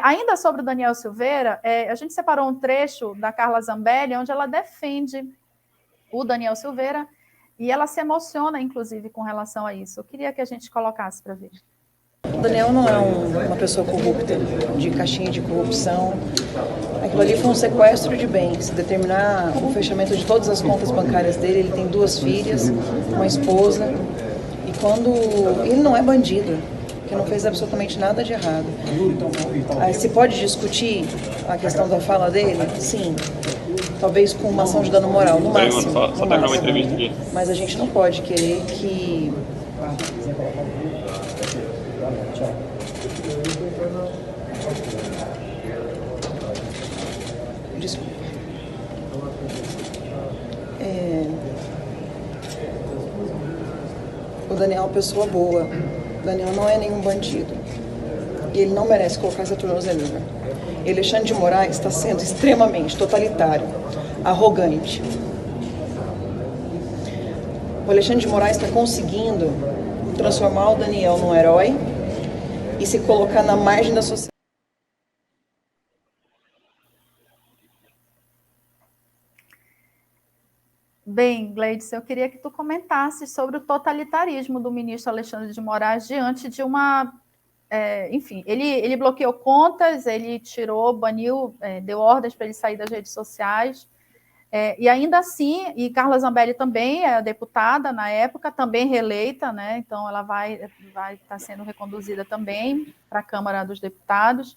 Ainda sobre o Daniel Silveira, a gente separou um trecho da Carla Zambelli, onde ela defende o Daniel Silveira, e ela se emociona, inclusive, com relação a isso. Eu queria que a gente colocasse para ver. O Daniel não é uma pessoa corrupta, de caixinha de corrupção. Aquilo ali foi um sequestro de bens. Se determinar o fechamento de todas as contas bancárias dele, ele tem 2 filhas, uma esposa. E quando... Ele não é bandido, que não fez absolutamente nada de errado. Se pode discutir a questão da fala dele? Sim. Talvez com uma ação de dano moral, no máximo. Só terminar uma entrevista aqui. Mas a gente não pode querer que... Desculpa. O Daniel é uma pessoa boa. O Daniel não é nenhum bandido. E ele não merece colocar essa tornozeleira. E Alexandre de Moraes está sendo extremamente totalitário, arrogante. O Alexandre de Moraes está conseguindo transformar o Daniel num herói e se colocar na margem da sociedade. Bem, Gleidson, eu queria que tu comentasse sobre o totalitarismo do ministro Alexandre de Moraes diante de uma... enfim, ele bloqueou contas, ele tirou, baniu, deu ordens para ele sair das redes sociais, e ainda assim, e Carla Zambelli também é deputada na época, também reeleita, né? Então ela vai estar sendo reconduzida também para a Câmara dos Deputados.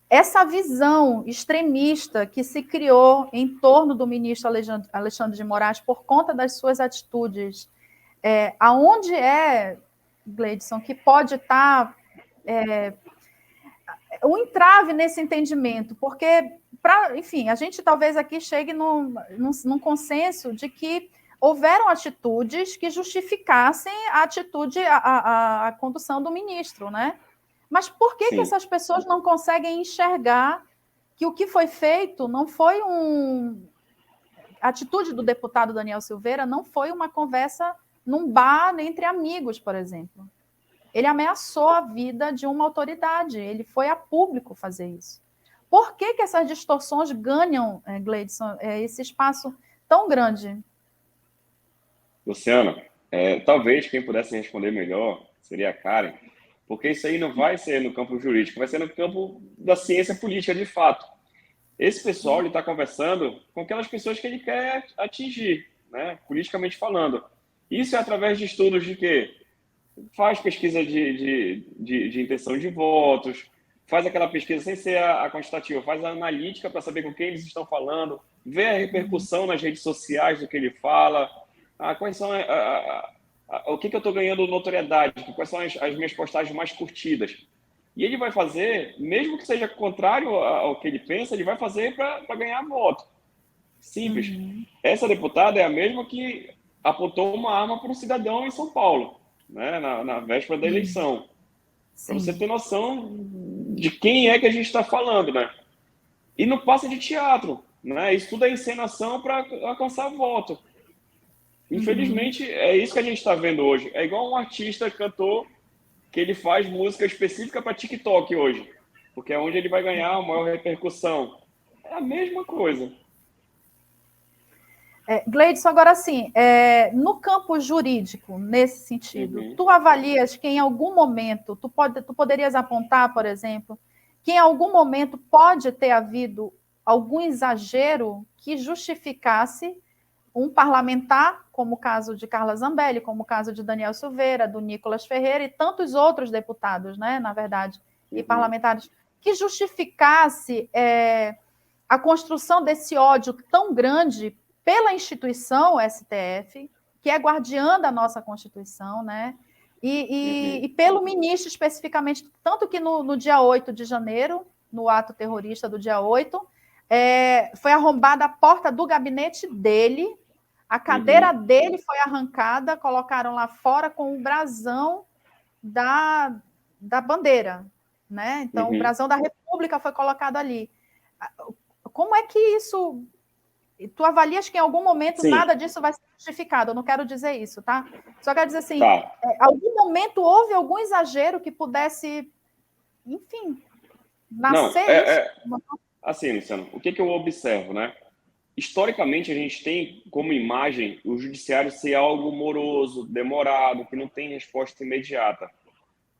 Essa visão extremista que se criou em torno do ministro Alexandre de Moraes por conta das suas atitudes, aonde Gleidson, que pode estar um entrave nesse entendimento, porque, enfim, a gente talvez aqui chegue num consenso de que houveram atitudes que justificassem a condução do ministro, né? Mas por que essas pessoas não conseguem enxergar que o que foi feito não foi a atitude do deputado Daniel Silveira não foi uma conversa num bar entre amigos, por exemplo. Ele ameaçou a vida de uma autoridade, ele foi a público fazer isso. Por que essas distorções ganham, Gleidson, esse espaço tão grande? Luciana, talvez quem pudesse responder melhor seria a Karen, porque isso aí não vai ser no campo jurídico, vai ser no campo da ciência política de fato. Esse pessoal está conversando com aquelas pessoas que ele quer atingir, né, politicamente falando. Isso é através de estudos de quê? Faz pesquisa de intenção de votos, faz aquela pesquisa sem ser a quantitativa, faz a analítica para saber com quem eles estão falando, vê a repercussão nas redes sociais do que ele fala, quais são o que eu estou ganhando notoriedade, quais são as minhas postagens mais curtidas. E ele vai fazer, mesmo que seja contrário ao que ele pensa, ele vai fazer para ganhar voto. Simples. Uhum. Essa deputada é a mesma que apontou uma arma para um cidadão em São Paulo, né, na véspera da eleição. Para você ter noção de quem é que a gente está falando, né? E não passa de teatro, né? Isso tudo é encenação para alcançar voto. Infelizmente, é isso que a gente está vendo hoje. É igual um artista, cantor, que ele faz música específica para TikTok hoje, porque é onde ele vai ganhar a maior repercussão. É a mesma coisa. Gleidson, agora sim, no campo jurídico, nesse sentido, tu avalias que em algum momento, tu poderias apontar, por exemplo, que em algum momento pode ter havido algum exagero que justificasse um parlamentar, como o caso de Carla Zambelli, como o caso de Daniel Silveira, do Nicolas Ferreira e tantos outros deputados, né, na verdade, e parlamentares, que justificasse a construção desse ódio tão grande pela instituição STF, que é guardiã da nossa Constituição, né? E pelo ministro especificamente, tanto que no dia 8 de janeiro, no ato terrorista do dia 8, foi arrombada a porta do gabinete dele, a cadeira dele foi arrancada, colocaram lá fora com o brasão da bandeira, né? Então, o brasão da República foi colocado ali. Como é que isso... Tu avalias que em algum momento nada disso vai ser justificado? Eu não quero dizer isso, tá? Só quero dizer assim, algum momento houve algum exagero que pudesse, enfim, nascer Não, assim, Luciano, o que eu observo, né? Historicamente, a gente tem como imagem o judiciário ser algo moroso, demorado, que não tem resposta imediata.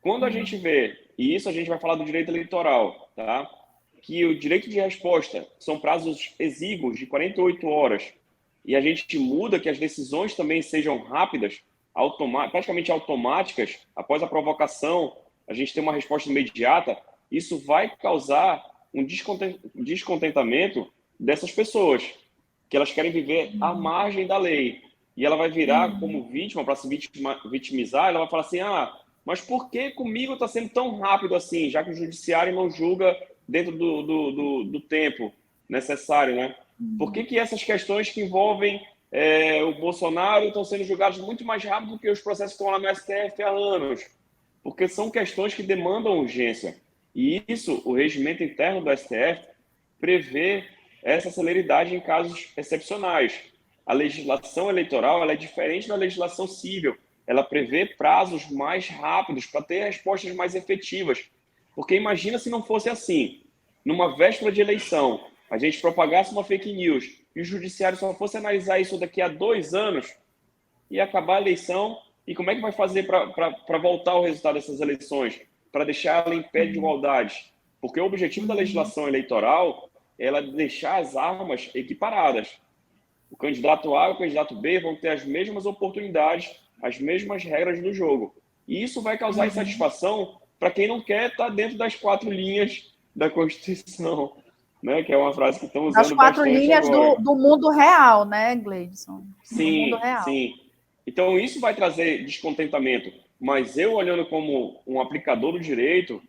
Quando a gente vê, e isso a gente vai falar do direito eleitoral, tá? Que o direito de resposta são prazos exíguos de 48 horas, e a gente muda que as decisões também sejam rápidas, praticamente automáticas, após a provocação, a gente tem uma resposta imediata, isso vai causar um descontentamento dessas pessoas, que elas querem viver à margem da lei. E ela vai virar como vítima, para se vitimizar, ela vai falar assim, mas por que comigo está sendo tão rápido assim, já que o judiciário não julga dentro do tempo necessário, né? Por que essas questões que envolvem o Bolsonaro estão sendo julgadas muito mais rápido do que os processos que estão lá no STF há anos? Porque são questões que demandam urgência. E isso, o regimento interno do STF prevê essa celeridade em casos excepcionais. A legislação eleitoral ela é diferente da legislação civil. Ela prevê prazos mais rápidos para ter respostas mais efetivas. Porque imagina se não fosse assim. Numa véspera de eleição, a gente propagasse uma fake news e o judiciário só fosse analisar isso daqui a 2 anos e acabar a eleição. E como é que vai fazer para voltar o resultado dessas eleições? Para deixar ela em pé de igualdade? Porque o objetivo da legislação eleitoral é ela deixar as armas equiparadas. O candidato A e o candidato B vão ter as mesmas oportunidades, as mesmas regras do jogo. E isso vai causar insatisfação para quem não quer estar dentro das 4 linhas da Constituição, né? Que é uma frase que estão usando as 4 bastante linhas agora. do mundo real, né, Gleidson? Sim, do mundo real. sim. Então, isso vai trazer descontentamento. Mas eu, olhando como um aplicador do direito,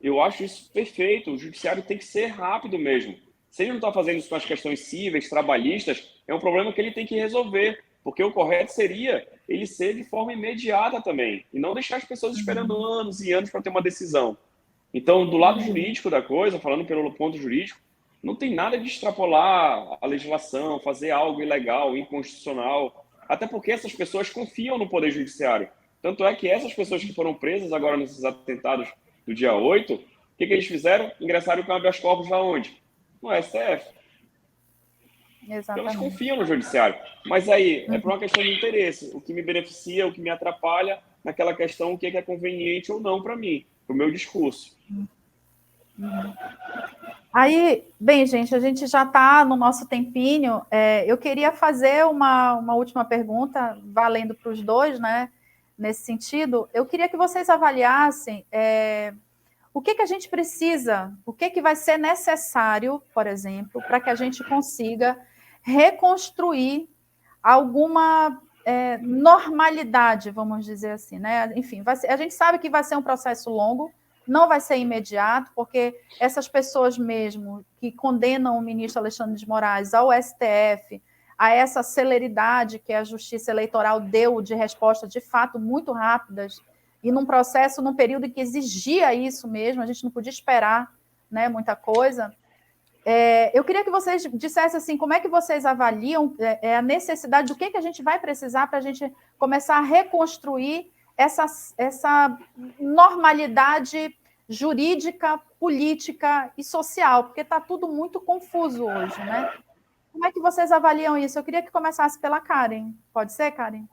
eu acho isso perfeito. O judiciário tem que ser rápido mesmo. Se ele não está fazendo isso com as questões cíveis, trabalhistas, é um problema que ele tem que resolver. Porque o correto seria ele ser de forma imediata também. E não deixar as pessoas esperando anos e anos para ter uma decisão. Então, do lado jurídico da coisa, falando pelo ponto jurídico, não tem nada de extrapolar a legislação, fazer algo ilegal, inconstitucional. Até porque essas pessoas confiam no Poder Judiciário. Tanto é que essas pessoas que foram presas agora nesses atentados do dia 8, o que eles fizeram? Ingressaram com habeas corpus lá onde? No STF. Então, eles confiam no Judiciário. Mas aí, é por uma questão de interesse. O que me beneficia, o que me atrapalha, naquela questão, o que é conveniente ou não para mim, para o meu discurso. Aí, bem, gente, a gente já está no nosso tempinho. Eu queria fazer uma última pergunta, valendo para os dois, né? Nesse sentido, eu queria que vocês avaliassem o que a gente precisa, o que vai ser necessário, por exemplo, para que a gente consiga reconstruir alguma normalidade, vamos dizer assim, né? Enfim, a gente sabe que vai ser um processo longo, não vai ser imediato, porque essas pessoas mesmo que condenam o ministro Alexandre de Moraes ao STF, a essa celeridade que a Justiça Eleitoral deu de resposta, de fato, muito rápidas, e num processo, num período que exigia isso mesmo, a gente não podia esperar, né, muita coisa. Eu queria que vocês dissessem assim, como é que vocês avaliam a necessidade do que a gente vai precisar para a gente começar a reconstruir essa normalidade jurídica, política e social, porque está tudo muito confuso hoje, né? Como é que vocês avaliam isso? Eu queria que começasse pela Karen. Pode ser, Karen?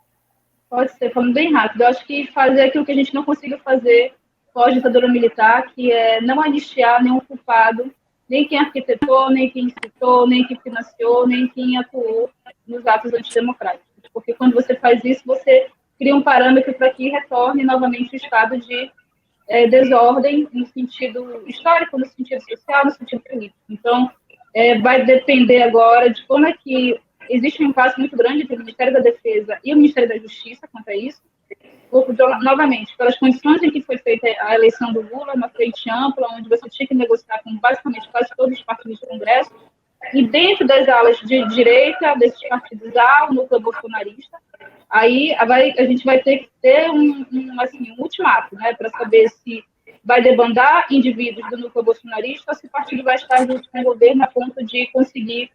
Pode ser, falando bem rápido. Eu acho que fazer aquilo que a gente não conseguiu fazer pós-ditadura militar, que é não anistiar nenhum culpado, nem quem arquitetou, nem quem incitou, nem quem financiou, nem quem atuou nos atos antidemocráticos. Porque quando você faz isso, você cria um parâmetro para que retorne novamente o estado de desordem no sentido histórico, no sentido social, no sentido político. Então, vai depender agora de como é que existe um impasse muito grande entre o Ministério da Defesa e o Ministério da Justiça quanto a isso. Novamente, pelas condições em que foi feita a eleição do Lula, uma frente ampla, onde você tinha que negociar com basicamente quase todos os partidos do Congresso, e dentro das alas de direita, desses partidos há o núcleo bolsonarista, aí a gente vai ter que ter um ultimato, né, para saber se vai debandar indivíduos do núcleo bolsonarista ou se o partido vai estar junto com o governo a ponto de conseguir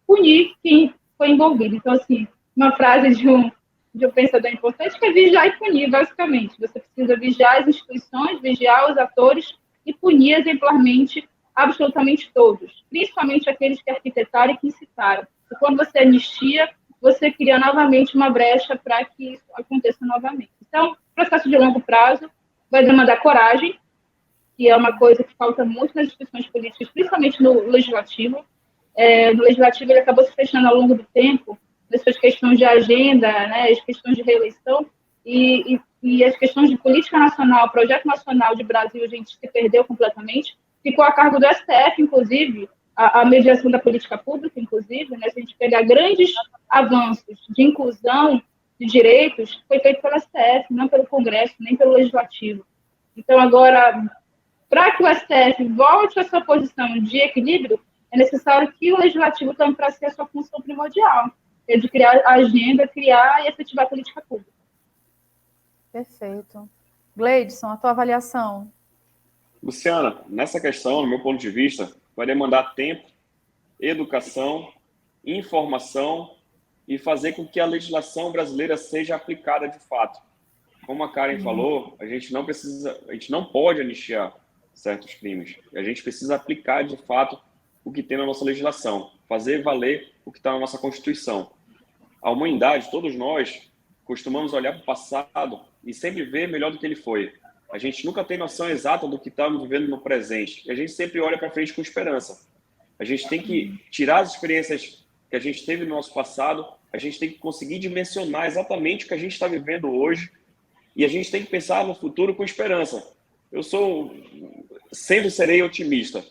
punir quem foi envolvido. Então, assim, uma frase de um pensador importante que é vigiar e punir, basicamente. Você precisa vigiar as instituições, vigiar os atores e punir exemplarmente absolutamente todos, principalmente aqueles que arquitetaram e que incitaram. E quando você anistia, você cria novamente uma brecha para que isso aconteça novamente. Então, processo de longo prazo vai demandar coragem, que é uma coisa que falta muito nas discussões políticas, principalmente no legislativo. No legislativo, ele acabou se fechando ao longo do tempo, nessas questões de agenda, né, as questões de reeleição, e as questões de política nacional, projeto nacional de Brasil, a gente se perdeu completamente. Ficou a cargo do STF, inclusive, a mediação da política pública, inclusive, né, se a gente pegar grandes avanços de inclusão de direitos, foi feito pelo STF, não pelo Congresso, nem pelo Legislativo. Então, agora, para que o STF volte à sua posição de equilíbrio, é necessário que o Legislativo também para ser a sua função primordial, que é de criar a agenda, criar e efetivar a política pública. Perfeito. Gleidson, a tua avaliação? Luciana, nessa questão, no meu ponto de vista, vai demandar tempo, educação, informação e fazer com que a legislação brasileira seja aplicada de fato. Como a Karen falou, a gente não pode anistiar certos crimes. A gente precisa aplicar de fato o que tem na nossa legislação, fazer valer o que está na nossa Constituição. A humanidade, todos nós, costumamos olhar para o passado e sempre ver melhor do que ele foi. A gente nunca tem noção exata do que estamos vivendo no presente. E a gente sempre olha para frente com esperança. A gente tem que tirar as experiências que a gente teve no nosso passado, a gente tem que conseguir dimensionar exatamente o que a gente está vivendo hoje e a gente tem que pensar no futuro com esperança. Eu sempre serei otimista.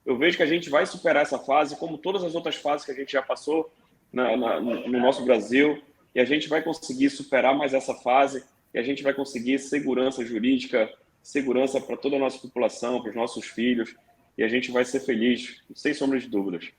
Eu vejo que a gente vai superar essa fase, como todas as outras fases que a gente já passou no nosso Brasil, e a gente vai conseguir superar mais essa fase, e a gente vai conseguir segurança jurídica, segurança para toda a nossa população, para os nossos filhos, e a gente vai ser feliz, sem sombra de dúvidas.